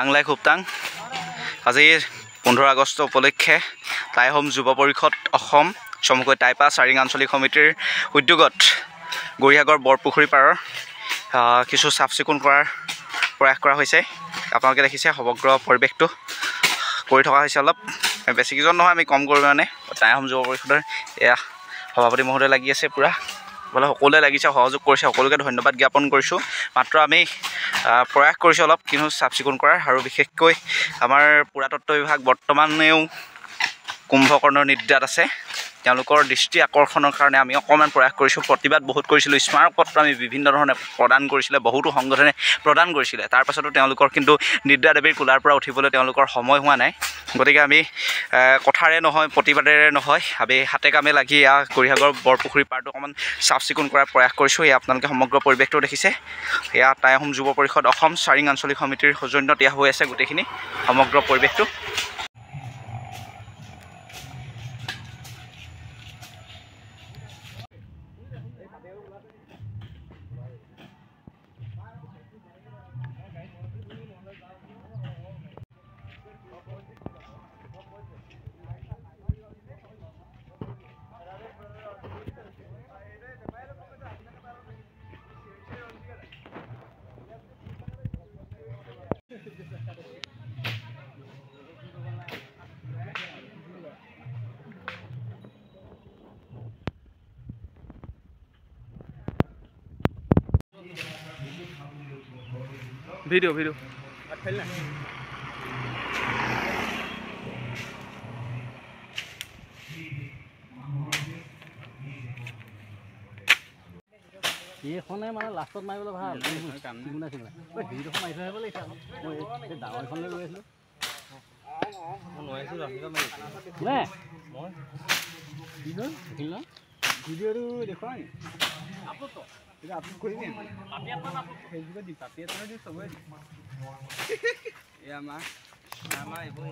আংলাই খুবটাং আজিৰ 15 আগষ্ট উপলক্ষে টাই হোম যুৱ পৰিষদ অসম চমুকৈ টাইপা চাৰিং আঞ্চলিক সমিতিৰ উদ্যোগত গৰিয়াগড় বৰপুখুৰী পাৰৰ কিছু চাফ চিকুণ কৰাৰ প্ৰয়াস কৰা হৈছে। আপোনালোকে দেখিছে সমগ্ৰ পৰিৱেশটো কৰি থকা হৈছে। অলপ বেছি কিজন নহয়, আমি কম কৰোঁ মানে টাই হোম যুৱ পৰিষদৰ এয়া সভাপতি মহোদয় লাগি আছে পুৰা, বোলে সকলোৱে লাগিছে, সহযোগ কৰিছে, সকলোকে ধন্যবাদ জ্ঞাপন কৰিছোঁ। মাত্ৰ আমি প্ৰয়াস কৰিছোঁ অলপ কিন্তু চাফ চিকুণ কৰাৰ, আৰু বিশেষকৈ আমাৰ পুৰাতত্ব বিভাগ বৰ্তমানেও কুম্ভকৰ্ণৰ নিদ্ৰাত আছে। তেওঁলোকৰ দৃষ্টি আকৰ্ষণৰ কাৰণে আমি অকণমান প্ৰয়াস কৰিছোঁ, প্ৰতিবাদ বহুত কৰিছিলোঁ, স্মাৰক পত্ৰ আমি বিভিন্ন ধৰণে প্ৰদান কৰিছিলে, বহুতো সংগঠনে প্ৰদান কৰিছিলে। তাৰপাছতো তেওঁলোকৰ কিন্তু নিদ্ৰা দেৱীৰ কোলাৰ পৰা উঠিবলৈ তেওঁলোকৰ সময় হোৱা নাই। গতিকে আমি কথাৰে নহয়, প্ৰতিবাদেৰে নহয়, আমি হাতে কামে লাগি গৰিয়াগড় বৰপুখুৰী পাৰটো অকণমান চাফ চিকুণ কৰাৰ প্ৰয়াস কৰিছোঁ। এয়া আপোনালোকে সমগ্ৰ পৰিৱেশটো দেখিছে। এয়া টাই হোম যুৱ পৰিষদ অসম চাৰিং আঞ্চলিক সমিতিৰ সৌজন্যত এয়া হৈ আছে গোটেইখিনি সমগ্ৰ পৰিৱেশটো। ভিডিও এইখন মানে লাষ্টত মাৰিবলৈ ভাল চিগুনা চিগুনা ভিডিঅ'খন মাৰি থৈ আহিব লাগিছে আকৌ। মই ডাঙৰ এখনলৈ গৈ আছিলোঁ ভিডিঅ'টো দেখুৱাই আপলোড কৰিবি, ফেচবুকত দিম, পাপি এটা দিম, চবৰে দিম। এই আমাৰ এইবোৰ